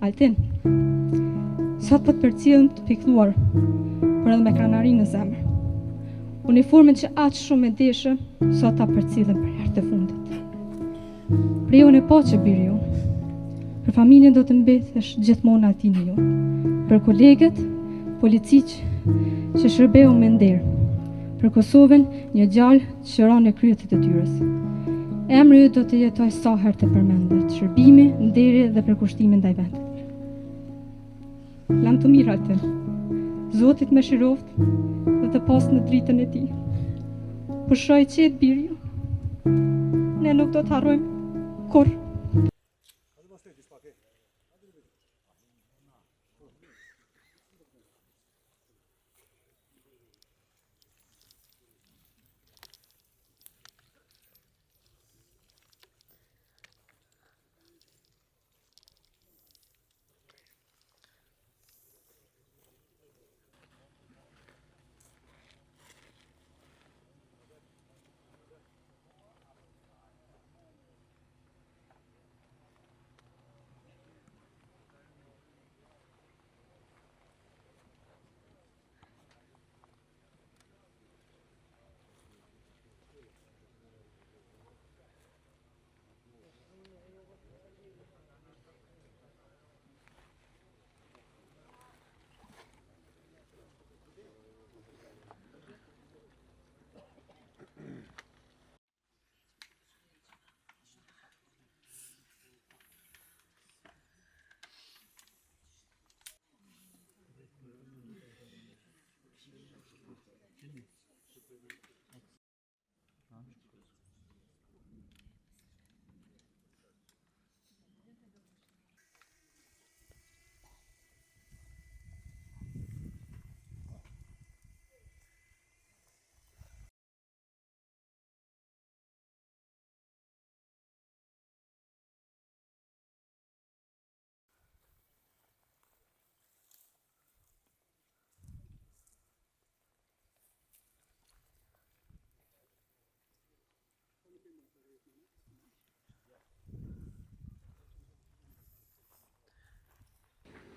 Altin, sot po të përcjellëm të pikëlluar, por edhe me kranari në zemër. Uniformën që aq shumë e deshëm, sot ta përcjellëm për herë të fundit. Për ju në po që birë ju, për familjen do të mbetesh gjithmonë Altini ju, për kolegët, policiq që shërbeu me nder, për Kosovën një gjallë që ron në kryet të detyrës. Emri ju do të jetoj sa herë të përmendet, shërbimi, nderi dhe përkushtimi ndaj vendit. Lam të mirë Altin, Zotit më shiroft dhe të pas në dritën e tij. Pushoj qetë birë ju, ne nuk do të harrojmë kur.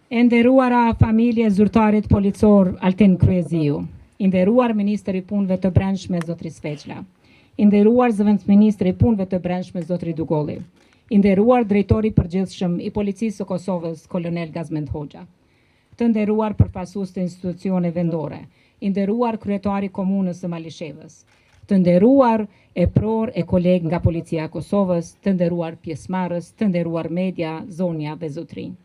E nderuara familje zyrtarit policor Altin Kryeziu, i nderuar Ministri i Punëve të Brendshme Zotri Sveçla, i nderuar Zëvendësministri i Punëve të Brendshme Zotri Dugolli, i nderuar Drejtori i Përgjithshëm i Policisë së Kosovës Kolonel Gazmend Hoxha, të nderuar përfaqësues të institucione vendore, i nderuar kryetari i Komunës së Malishevës, të nderuar epror e kolegë nga Policia e Kosovës, të nderuar pjesëmarrës, të nderuar media, zonja dhe zotrinj.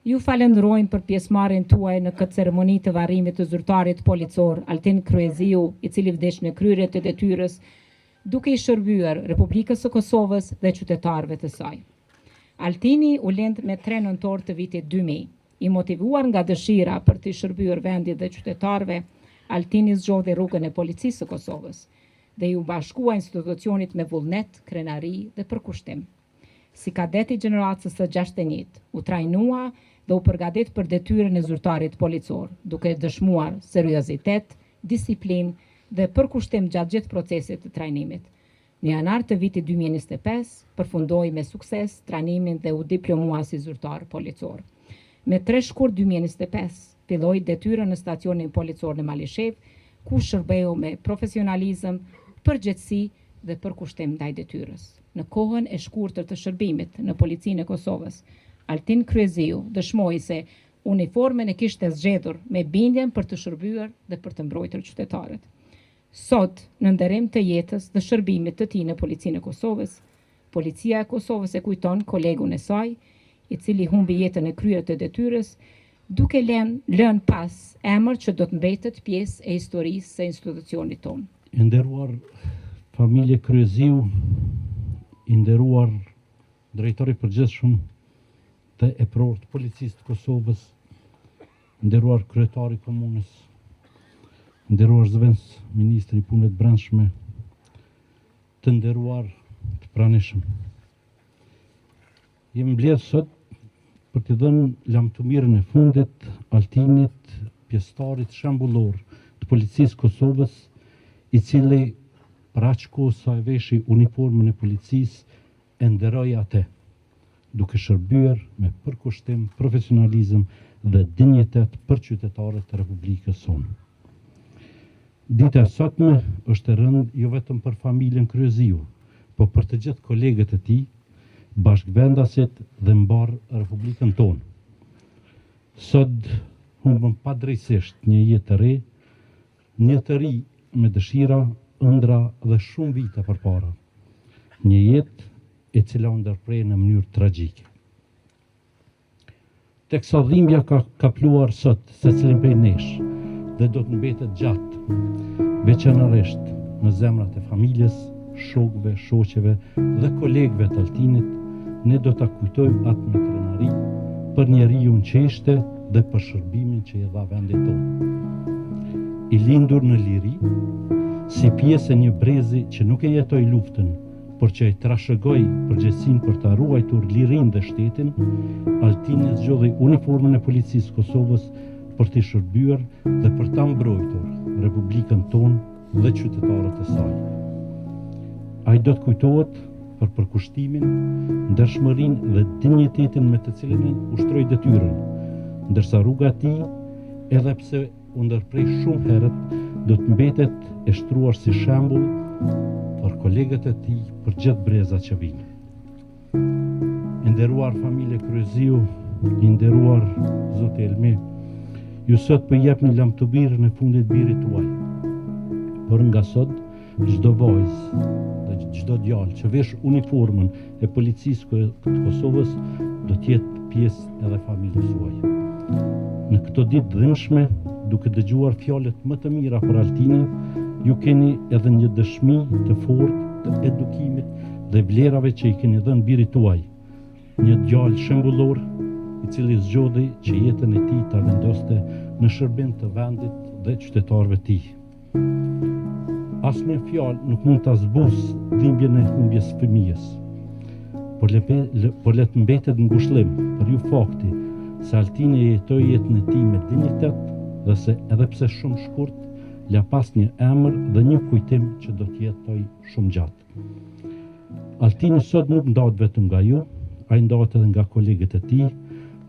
Ju falenderojmë për pjesëmarrjen tuaj në këtë ceremoni të varrimit të zyrtarit policor Altin Kryeziu, i cili vdesh në kryerje të detyrës, duke i shërbyer Republikës së Kosovës dhe qytetarëve të saj. Altini u lind me 3 nëntor të vitit 2000. I motivuar nga dëshira për të shërbyer vendit dhe qytetarëve, Altini zgjodhi rrugën e Policisë së Kosovës dhe ju bashkua institucionit me vullnet, krenari dhe përkushtim. Si kadet i gjeneratës së 61, u trajnua dhe u përgatit për detyrën e zyrtarit policor, duke dëshmuar seriozitet, disiplinë dhe përkushtim gjatë gjithë procesit të trajnimit. Në janar të vitit 2025, përfundoi me sukses trajnimin dhe u diplomua si zyrtar policor. Me 3 shkurt 2025, filloi detyrën në stacionin policor në Malishev, ku shërbeu me profesionalizëm, përgjegjësi dhe përkushtim ndaj detyrës. Në kohën e shkurtër të shërbimit në Policinë e Kosovës, Altin Kryeziu dëshmoi se uniformën e kishte zgjedhur me bindjen për të shërbyer dhe për të mbrojtur qytetarët. Sot, në nderim të jetës dhe shërbimit të tij në Policinë e Kosovës, Policia e Kosovës e kujton kolegun e saj, i cili humbi jetën e kryerjes të detyrës, duke lënë pas emër që do të mbetet pjesë e historisë së institucionit tonë. I nderuar familje Kryeziu, i nderuar drejtori i përgjithshëm të epror të Policisë të Kosovës, nderuar kryetari i komunës, nderuar Zëvendësministri i Punëve të Brendshme, të nderuar të pranishëm. Jemi mbledhur sot për të dhënë lamtumirën e fundit Altinit, pjesëtarit shembullor të Policisë Kosovës, i cili për aq kohë sa e veshi uniformën e policisë, e nderoi atë duke shërbyer me përkushtim, profesionalizëm dhe dinjitet për qytetarët e Republikës sonë. Dita e sotme është e rëndë jo vetëm për familjen Kryeziu, por për të gjithë kolegët e tij, bashkëvendasit dhe mbar Republikën tonë. Sot humbëm padrejtisht një jetë të re, një të ri me dëshira, ëndra dhe shumë vite përpara. Një jetë e cila u ndërprej në mënyrë tragjike. Teksa dhimbja ka kapluar sot secilin prej nesh dhe do të mbetet gjatë, veçanërisht në zemrat e familjes, shokëve, shoqeve dhe kolegëve të Altinit, ne do ta kujtojmë atë me krenari për njeriu që ishte dhe për shërbimin që i dha vendit tonë. I lindur në liri, si pjesë e një brezi që nuk e jetoi luftën, por që e trashëgoi përgjegjësinë për ta ruajtur lirinë dhe shtetin, Altini zgjodhi uniformën e policisë Kosovës për të shërbyer dhe për ta mbrojtur Republikën tonë dhe qytetarët e saj. Ai do të kujtohet për përkushtimin, ndershmërinë dhe dinjitetin me të cilin ushtroi detyrën, ndërsa rruga e tij, edhe pse u ndërprej shumë herët, do të mbetet e shtruar si shembull për kolegët e tij për gjithë brezat që vinë. E nderuar familje Kryeziu, i nderuar Zoti Elmi, ju sot po jepni lamtubirën e fundit birit tuaj. Por nga sot, çdo vajzë dhe çdo djalë që vesh uniformën e policisë të Kosovës do të jetë pjesë edhe familjes suaj. Në këto ditë dhimbshme, duke dëgjuar fjalët më të mira për Altinin, ju keni edhe një dëshmi të fortë të edukimit dhe vlerave që i keni dhënë birit tuaj. Një djalë shembullor, i cili zgjodhi që jetën e tij ta vendoste në shërbim të vendit dhe qytetarëve të tij. Asnjë fjalë nuk mund ta zbusë dhimbjen e humbjes së fëmijës, por le të mbetet ngushëllim për ju fakti se Altini jetoi jetën e tij me dinjitet dhe se edhe pse shumë shkurt, la pas një emër dhe një kujtim që do të jetoj shumë gjatë. Altini sot nuk ndahet vetëm nga ju, ai ndahet edhe nga kolegët e tij,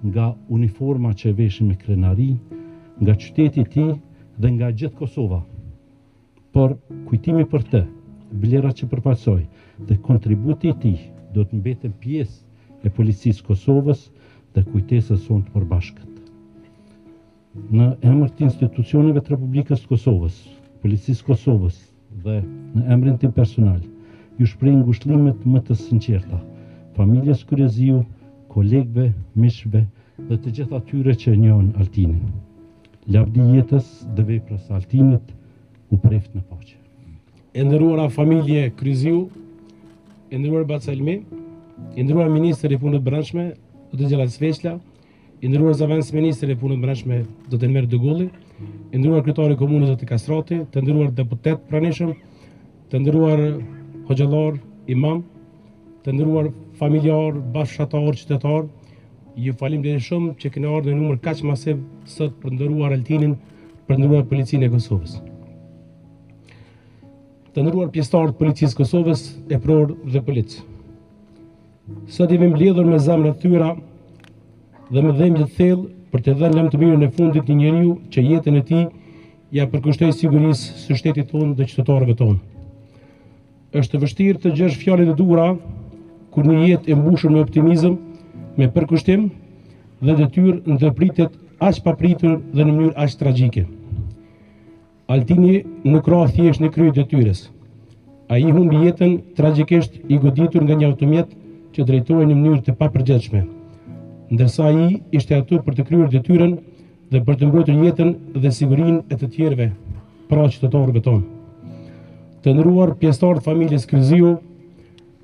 nga uniforma që e veshin me krenari, nga qyteti i tij dhe nga gjithë Kosova. Por kujtimi për të, vlerat që përfaqësoi dhe kontributi i tij do të mbeten pjesë e policisë Kosovës dhe kujtesës sonë të përbashkët. Në emër të institucioneve të Republikës të Kosovës, policisë Kosovës dhe në emrin tim personal, ju shpreh ngushëllimet më të sinqerta familjes Kryeziu, kolegëve, miqve dhe të gjithë atyre që njohin Altinin. Lavdi jetës dhe veprës së Altinit u preft në paqe. E nderuara familje Kryeziu, e nderuar Baca Elmi, e nderuar ministër i punëve të brendshme, Dr. Gjelal Sveçla, e nderuar zëvendës ministër i punëve të brendshme, Dr. Enver Dugulli, e nderuar kryetari i komunës Zoti Kastrati, të nderuar deputet pranishëm, të nderuar hoxhallar, imam, të nderuar familjar, bashkëfshatar, qytetar, ju falenderoj shumë që keni ardhur në numër kaq masiv sot për nderuar Altinin, për nderuar policinë e Kosovës. Të nderuar pjesëtarë të policisë Kosovës, e pror dhe policë. Sot jemi mbledhur me zemra të thyra dhe me dhimbje të thellë për të dhënë lamtëmirën e fundit një njeriu që jetën e tij ja përkushtoi sigurisë së shtetit tonë dhe qytetarëve tonë. Është vështirë të gjesh fjalët e duhura kur një jetë e mbushur me optimizëm, me përkushtim dhe detyrë ndërpritet aq papritur dhe në mënyrë aq tragjike. Altini nuk ra thjesht në krye detyrës. Ai humbi jetën tragjikisht i goditur nga një automjet që drejtohej në mënyrë të papërgjithshme, ndërsa ai ishte aty për të kryer detyrën dhe për të mbrojtur jetën dhe sigurinë e të tjerëve, pra qytetarëve tonë. Të nderuar pjesëtarë të familjes Kryeziu,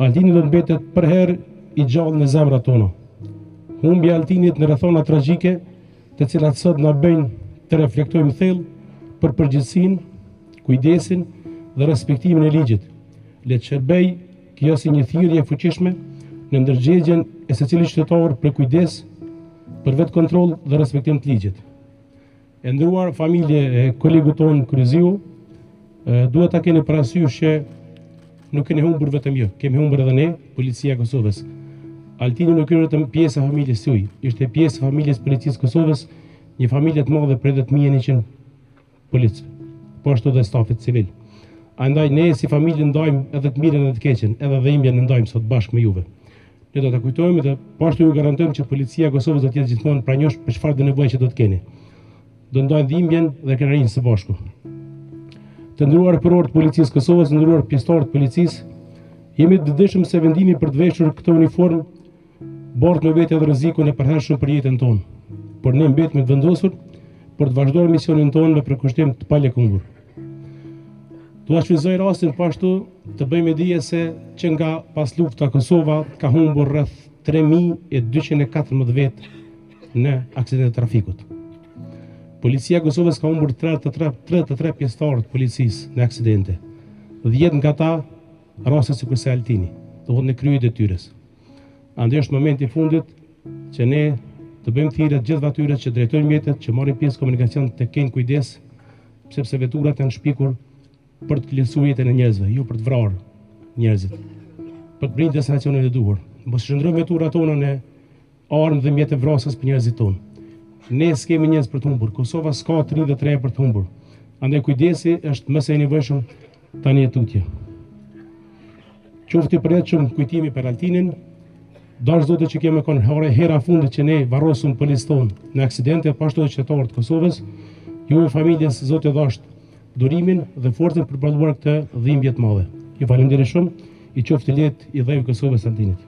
Altini do të mbetet përherë i gjallë në zemrat tona. Humbja e Altinit në rrethona tragjike, të cilat sot na bëjnë të reflektojmë thellë për përgjegjësinë, kujdesin dhe respektimin e ligjit. Le të shërbej kjo si një thirrje e fuqishme në ndërgjegjen e secilit qytetar për kujdes, për vetë kontroll dhe respektim të ligjit. E nderuar familje e kolegut tonë Kryeziu, duhet ta keni parasysh që nuk keni humbur vetëm ju, kemi humbur edhe ne, policia e Kosovës. Altini nuk ishte vetëm pjesë e familjes suj, ishte pjesë e familjes policisë Kosovës, një familje të madhe për 10.100 policë, po ashtu dhe stafit civil. Andaj ne si familje ndajmë edhe të mirën edhe të keqen, edhe dhimbjen e ndajmë sot bashkë me juve. Ne do ta kujtojmë dhe po ashtu ju garantojmë që policia e Kosovës do të jetë gjithmonë pranjosh për çfarë do nevojë që do të keni. Do ndajmë dhimbjen dhe krenarinë së bashku. Të nderuar përor të policisë Kosovës, të nderuar pjesëtarë të policisë, jemi të dëshëm se vendimi për të veshur këtë uniform bart me vete edhe rrezikun e përhershëm për jetën tonë. Por ne mbetemi të vendosur për të vazhduar misionin tonë me përkushtim të palëkundur. Dua shfrytëzoj rastin po ashtu të bëjmë dije se që nga pas lufta Kosova ka humbur rreth 3.214 vetë në aksidente të trafikut. Policia e Kosovës ka humbur 33 pjesëtarë të policisë në aksidente. 10 nga ta raste sikurse Altini, do të në krye detyrës. Andaj është momenti i fundit që ne të bëjmë thirrje të gjithë atyre që drejtojnë mjetet, që marrin pjesë komunikacion të kenë kujdes, sepse veturat janë shpikur për të lehtësuar jetën e njerëzve, jo për të vrarë njerëzit, për të bërë destinacionin e duhur. Mos shndrojmë veturat tona në armë dhe mjete vrasës për njerëzit tonë. Ne s'kemi njerëz për të humbur. Kosova s'ka të rinj dhe të reja për të humbur. Andaj kujdesi është më së nevojshëm tani e tutje. Qoftë i përjetshëm kujtimi për Altinin. Dash zote që kemi kanë hera fundit që ne varrosëm policë tonë në aksidente, po ashtu edhe qytetarët të Kosovës. Ju e familjes zote dash durimin dhe forcën për të përballuar këtë dhimbje të madhe. Ju falenderoj shumë, i qoftë lehtë i dhëu Kosovës Altinit.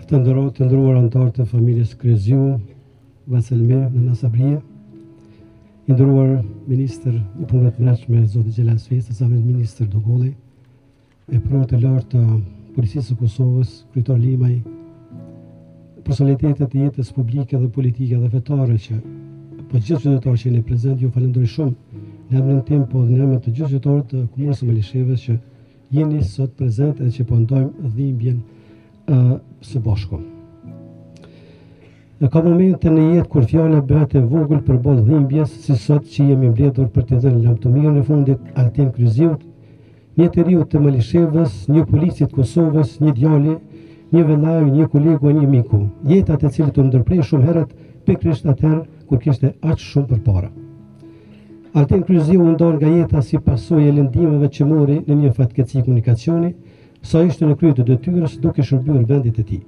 Të nderuar anëtarë të familjes Kryeziu, Vaselme, Nana Sabrie, i nderuar ministër i punëve të brendshme zoti Xhelal Svesë, zamjenik ministër Dogolli, e prorë të lartë të policisë së Kosovës, kryetar Limaj, personalitetet e jetës publike dhe politike dhe fetare që po gjithë qytetarët që jeni prezent, ju falenderoj shumë në emrin tim, po dhe në emrin të gjithë qytetarëve të komunës së Malishevës që jeni sot prezent edhe që po ndajmë dhimbjen së bashku. Ka momente në jetë kur fjala bëhet e vogël përballë dhimbjes, si sot që jemi mbledhur për t'i dhënë lamtumirën e fundit Altin Kryeziut, një njeriu të Malishevës, një polici të Kosovës, një djali, një vëllai, një kolegu, një miku, jetat e cilit u ndërprej shumë herët pikërisht atëherë kur kishte aq shumë përpara. Altin Kryeziu u ndon nga jeta si pasojë e lëndimeve që mori në një fatkeqësi komunikacioni, sa ishte në krye të detyrës duke shërbyer vendit të tij.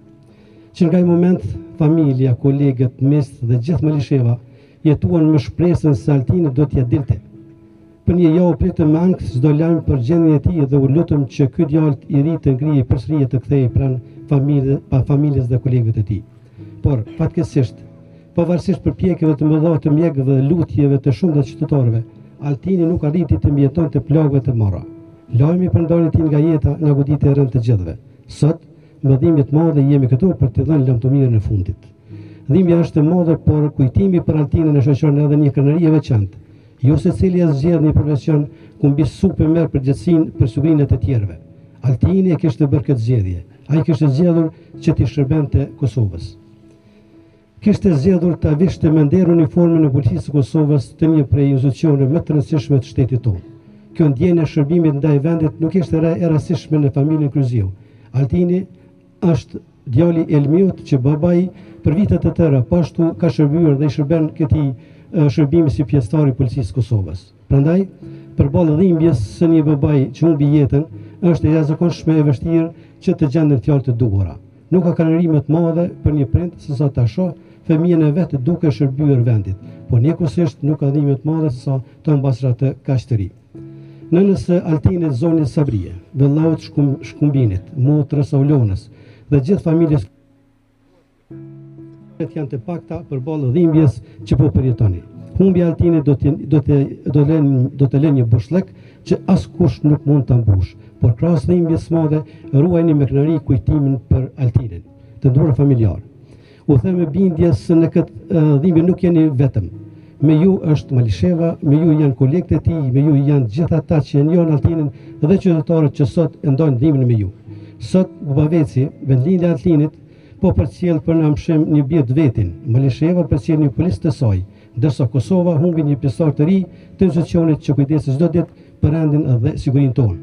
Që nga ai moment familja, kolegët, mest dhe gjithë Malisheva jetuan me shpresën se Altini do t'ja dilte. Për një javë pritëm me ankth çdo lajm për gjendjen e tij dhe u lutëm që ky djalë i ri të ngrihej përsëri të kthehej pranë familjes dhe kolegëve të tij. Por fatkeqësisht, pavarësisht përpjekjeve të mëdha të mjekëve dhe lutjeve të shumtë të qytetarëve, Altini nuk arriti të mjetonte plagëve të marra. Lajmi për ndarjen e tij nga jeta na goditi rënd të gjithëve. Sot, me dhimbje të madhe jemi këtu për t'i dhënë lamtumirën e fundit. Dhimbja është e madhe, por kujtimi për Altinin e shoqëron edhe një krenari e veçantë. Jo secili as zgjedh një profesion ku mbi supë merr përgjegjësinë për sigurinë e të tjerëve. Altini e kishte bërë këtë zgjedhje. Ai kishte zgjedhur që t'i shërbente Kosovës. Kishte zgjedhur ta vishte me nder uniformën e policisë së Kosovës të një prej institucioneve më të rëndësishme të shtetit tonë. Kjo ndjenjë e shërbimit ndaj vendit nuk ishte e rastishme në familjen Kryeziu. Altini është djali i Elmiut që babai për vite të tëra po ashtu ka shërbyer dhe i shërben këtij shërbimi si pjesëtar i policisë së Kosovës. Prandaj, përballë dhimbjes së një babai që humbi jetën, është e jashtëzakonshme e vështirë që të gjenden fjalë të duhura. Nuk ka krenari të madhe për një prind se sa ta shoh fëmijën e vet duke shërbyer vendit, por njëkohësisht nuk ka dhimbje të madhe se sa të mbasra të kaq të ri. Nënës së Altinit Zoni Sabrie, vëllaut Shkumbinit, motrës Aulonës dhe gjithë familjes janë të pakta përballë dhimbjes që po përjetoni. Humbja e Altinit do të lënë një bushllëk që askush nuk mund ta mbush, por krahas dhimbjes së madhe ruajini me krenari kujtimin për Altinin. Të nderuar familjar, u them me bindje se në këtë dhimbje nuk jeni vetëm. Me ju është Malisheva, me ju janë kolegët e tij, me ju janë gjithë ata që e njohin Altinin dhe qytetarët që sot e ndajnë dhimbjen me ju. Sot Bubaveci, vendlindja e Altinit, po përcjell për në mshëm një bie të vetin, Malisheva përcjell një policë të saj, ndërsa Kosova humbi një pjesëtar të ri të institucionit që kujdeset çdo ditë për rendin dhe sigurinë tonë.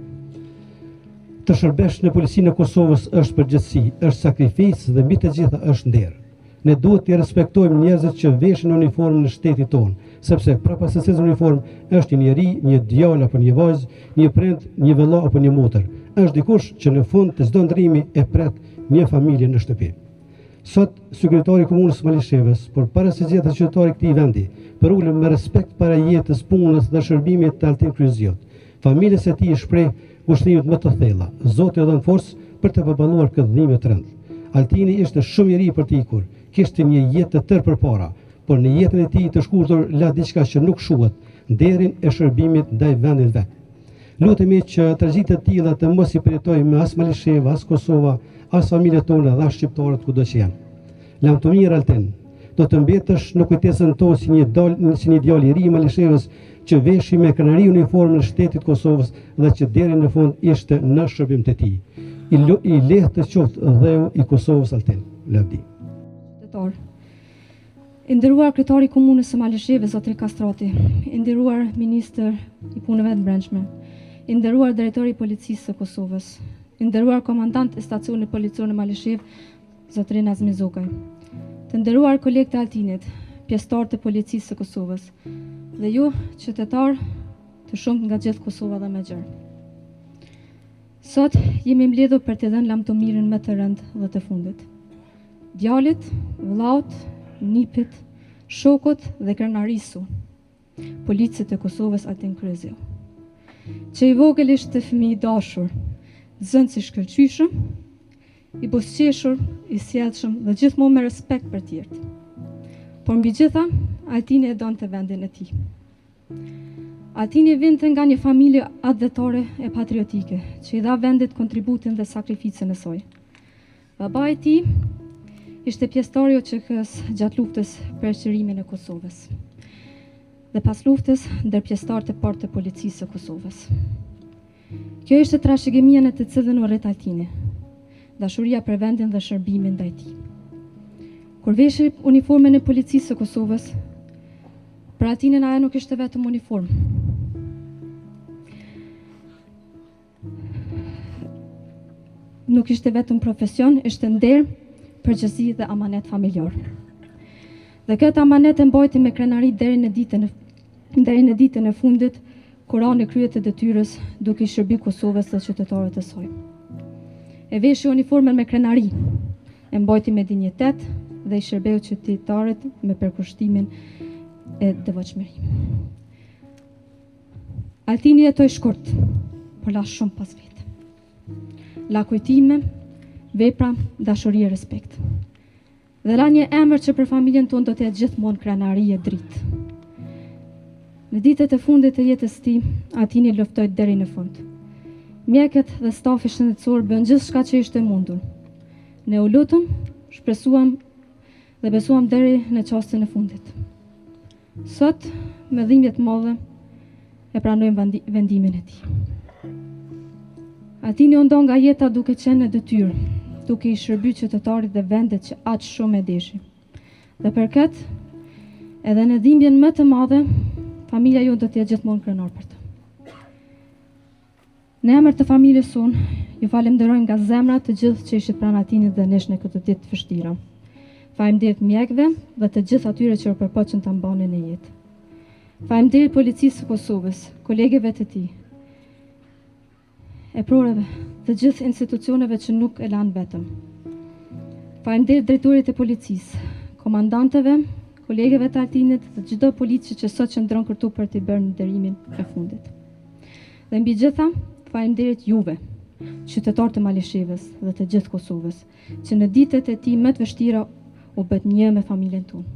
Të shërbesh në policinë e Kosovës është përgjegjësi, është sakrificë dhe mbi të gjitha është nder. Ne duhet të respektojmë njerëzit që veshin uniformën në shtetit tonë, sepse prapas së cilës uniformë është një njeri, një djalë apo një vajzë, një prind, një vëlla apo një motër. Është dikush që në fund të çdo ndrimi e pret një familje në shtëpi. Sot sekretari i komunës Malishevës, por para se gjithë qytetari i këtij vendi, për ulën me respekt para jetës, punës dhe shërbimit të Altin Kryziut. Familjes së tij shpreh kushtimet më të thella. Zoti ia dhon forcë për të përballuar këtë dhimbje të rëndë. Altini ishte shumë i ri për të ikur, kishte një jetë të tërë përpara, por në jetën e tij të shkurtër la diçka që nuk shuhet, nderin e shërbimit ndaj vendit vet. Lutemi që tragjedit të tilla të mos i përjetojmë as Malisheva, as Kosova, as familjet tona dhe as shqiptarët kudo që janë. Lam të mirë Altin, do të mbetësh në kujtesën tonë si një djalë i ri i Malishevës që veshi me krenari uniformën e shtetit Kosovës dhe që deri në fund ishte në shërbim të tij. I lehtë të qoftë dheu i Kosovës Altin. Lavdi. I nderuar kryetari i komunës së Malishevës zotri Kastrati, i nderuar ministër i punëve të brendshme, i nderuar drejtori i policisë së Kosovës, i nderuar komandant e stacionit policor në Malishev, zotri Nazmi Zokaj, të nderuar kolegë të Altinit, pjesëtar të policisë së Kosovës, dhe ju qytetar të shumë nga gjithë Kosova dhe me gjerë. Sot jemi mbledhur për të dhënë lamtomirën më të rëndë dhe të fundit. Djalit, vllaut, nipit, shokut dhe krenarisu, policët e Kosovës Altin Kryziu, që i vogël ishte fëmijë i dashur, zënës i shkëlqyshëm, i buzëqeshur, i sjellshëm dhe gjithmonë me respekt për tjerët. Por mbi gjitha, Altini e donte vendin e tij. Altini vinte nga një familje adhetore e patriotike, që i dha vendit kontributin dhe sakrificën e saj. Baba i tij ishte pjesëtar i OÇK-s gjatë luftës për qërimin e Kosovës. Dhe pas luftës, ndër pjesëtarët e parë të policisë së Kosovës. Kjo ishte trashëgimia në të cilën u rrit Altini, dashuria për vendin dhe shërbimin ndaj tij. Kur veshi uniformën e policisë së Kosovës, për Altinin ajo nuk ishte vetëm uniformë. Nuk ishte vetëm profesion, ishte nder, përgjegjësi dhe amanet familjar. Dhe këtë amanet e mbajti me krenari deri në ditën e fundit, kur ani kryet e detyrës duke i shërbi Kosovës dhe qytetarët e saj. E veshi uniformën me krenari, e mbajti me dinjitet dhe i shërbeu qytetarët me përkushtimin e devotshmëri. Altini jetoi shkurt, por la shumë pas vetë. La kujtime, vepra, dashuri e respekt. Dhe la një emër që për familjen tonë do të jetë gjithmonë krenari e dritë. Në ditët e fundit të jetës tij, Altini luftoi deri në fund. Mjekët dhe stafi shëndetësor bën gjithçka që ishte mundur. Ne u lutëm, shpresuam dhe besuam deri në çastin e fundit. Sot, me dhimbje të mëdha, e pranojmë vendimin e tij. Altini u ndon nga jeta duke qenë në detyrë, duke i shërbyer qytetarit dhe vendet që aq shumë e deshin. Dhe për këtë, edhe në dhimbjen më të madhe, familja ju do të jetë gjithmonë krenar për të. Në emër të familjes sonë, ju falenderojmë nga zemra të gjithë që ishit pranë Altinit dhe nesh në këtë ditë të vështira. Faleminderit mjekëve dhe të gjithë atyre që u përpoqën ta mbanin në jetë. Faleminderit policisë së Kosovës, kolegeve të tij, e prorëve, të gjithë institucioneve që nuk e lanë vetëm. Faleminderit drejtorit e policisë, komandantëve, kolegeve të Altinit dhe çdo policë që sot qëndron këtu për t'i bërë nderimin e fundit. Dhe mbi gjitha, faleminderit juve, qytetarë të Malishevës dhe të gjithë Kosovës, që në ditët e tij më të vështira u bët një me familjen tonë.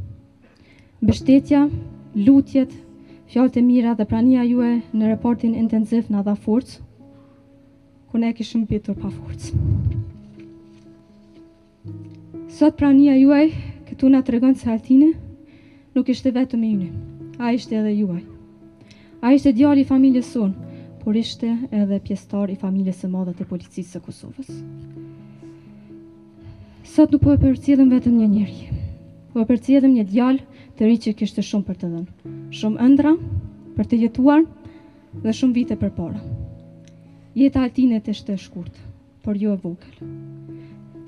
Mbështetja, lutjet, fjalët e mira dhe prania juaj në raportin intensiv na dha forcë, kur ne kishim mbetur pa forcë. Sot prania juaj këtu na tregon se Altini nuk ishte vetëm i ynë, ai ishte edhe juaj. Ai ishte djali i familjes sonë, por ishte edhe pjesëtar i familjes së madhe të policisë së Kosovës. Sot nuk po e përcjellim vetëm një njeri, po e përcjellim një djalë të ri që kishte shumë për të dhënë, shumë ëndra për të jetuar dhe shumë vite përpara. Jeta e Altinit ishte e shkurtë, por jo e vogël.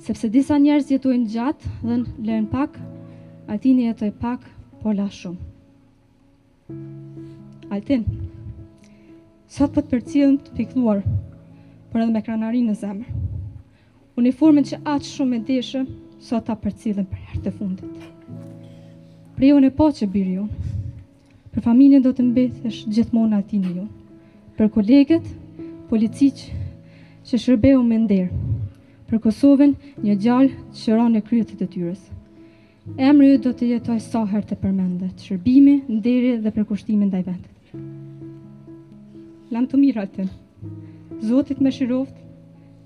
Sepse disa njerëz jetojnë gjatë dhe lën pak, Altini jetoi pak, por la shumë. Altin, sot po të përcjellem të pikëlluar, por edhe me kranari në zemër. Uniformën që aq shumë e deshe, sot ta përcjellem për herë të fundit. Për ju në po që birë ju, për familjen do të mbetesh gjithmonë Altini ju, për kolegët, policiq që shërbeu me nder, për Kosovën një gjallë që shëron në krye të detyrës. Emri ju do të jetoj sa herë të përmendet, shërbimi, nderi dhe përkushtimi ndaj vendit. Lam të mirë Altin, Zotit me shiroft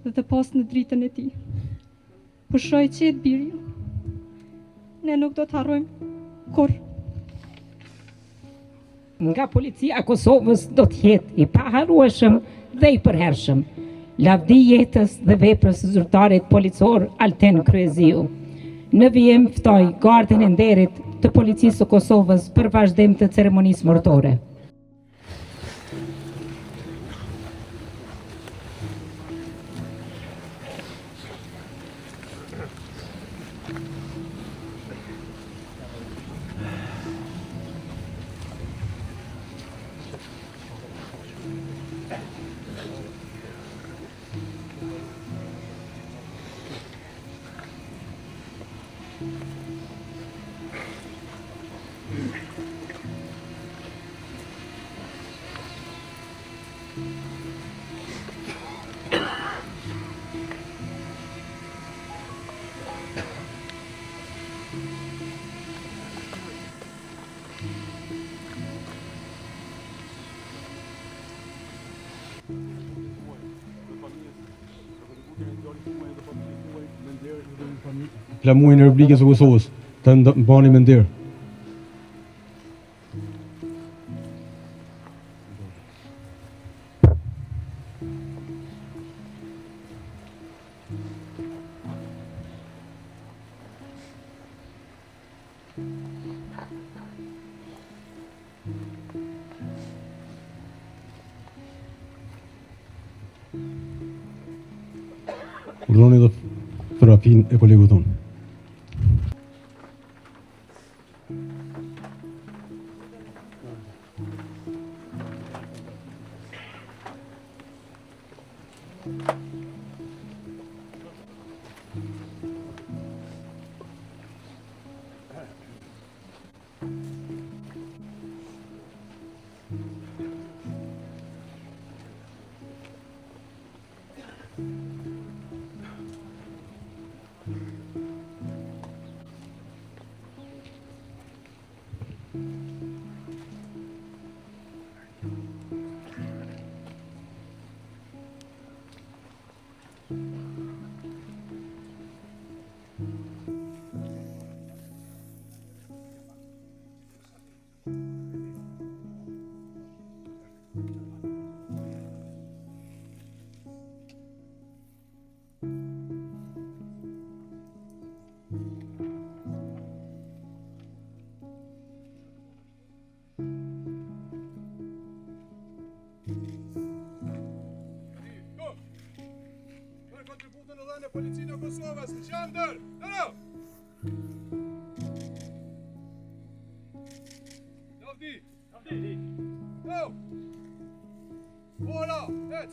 dhe të pas në dritën e tij. Pushoj qetë birë ju, ne nuk do të harrojmë kur. Nga policia e Kosovës do të jetë i paharrueshëm dhe i përhershëm. Lavdi jetës dhe veprës së zyrtarit policor Altin Kryeziu. Në vijim ftoj gardën e nderit të policisë së Kosovës për vazhdim të ceremonisë mortore. Plamuin e Republikës së Kosovës të mbani me nder. Urdhëroni dhe terapin e kolegu tonë. Policinë e Kosovës, në qandër! Dërë! Lavdi! Lavdi! Jo! Vola! Ec!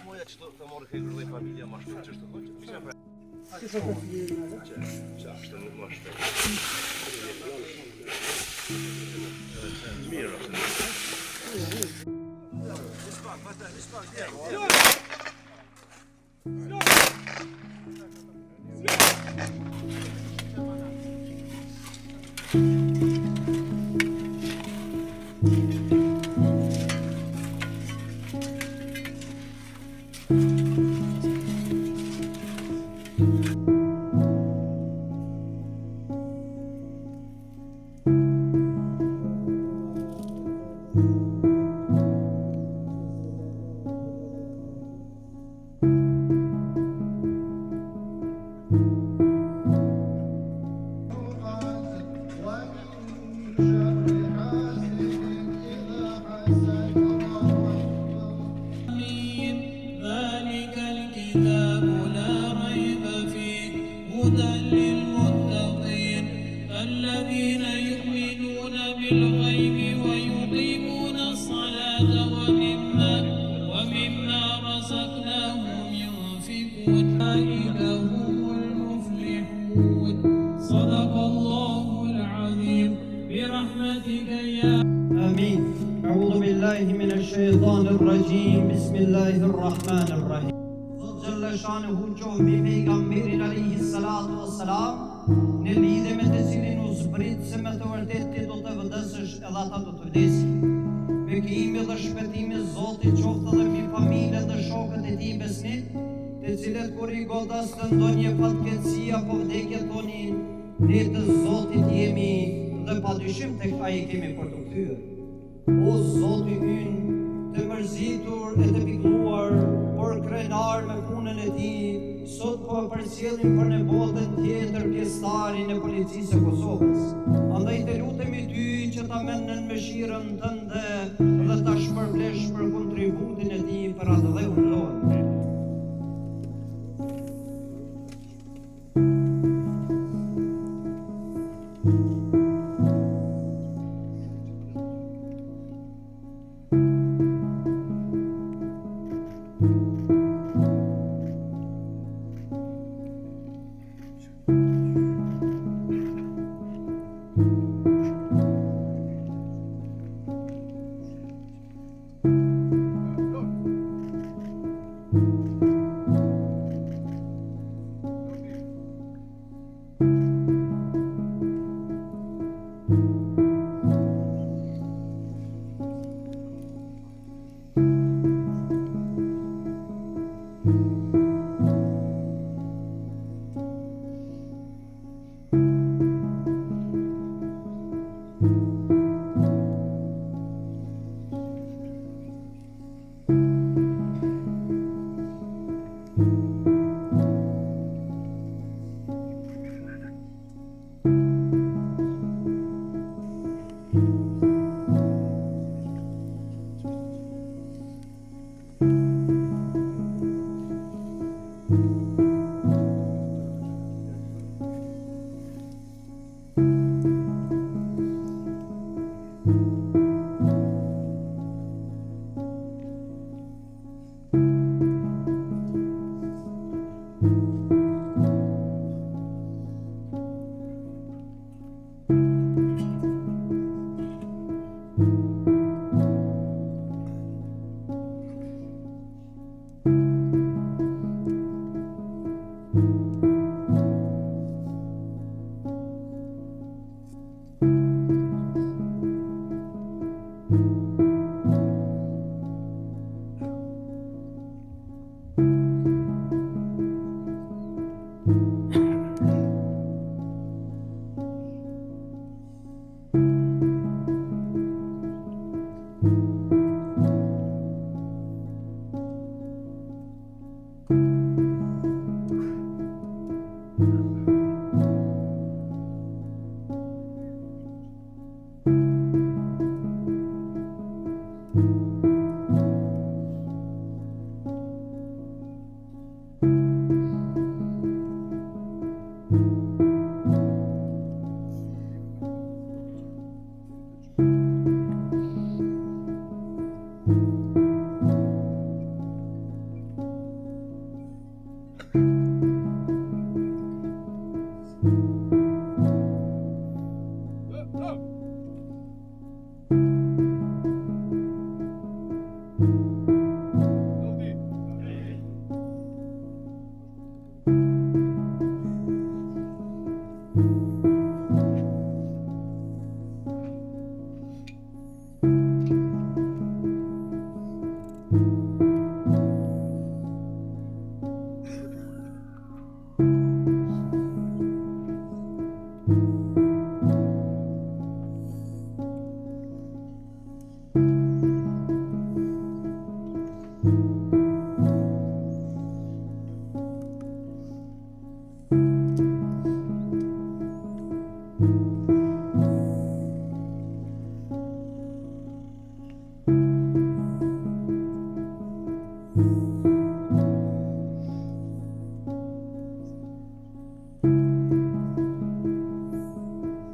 Moja që të morë kejtë dhe familja ma shtu që shtë që nuk ma shtu. Mirë. الشيطان الرجيم بسم الله الرحمن الرحيم Zot Gjelle Shanehu qof mbi pejgamberin alayhi salatu wassalam, në lidhje me të cilin u zbrit se me të vërtet ti do të vdesësh edhe ata do të vdesin. Bekimi dhe shpëtimi Zotit qoftë edhe mbi familjen dhe shokët e tij besnik, të cilët kur i godas të ndonjë fatkeqësi apo vdekje thoni, ne të Zotit jemi dhe padyshim tek ai kemi për të kthyer. O Zoti ynë, të mërzitur e të pikëlluar, por krenar me punën e tij, sot po përcjellim për në botën tjetër pjesëtarin e policisë së Kosovës. Andaj të lutemi ty që ta merrën me mëshirën tënde dhe ta shpërblesh për kontributin e tij për atë dhe unë.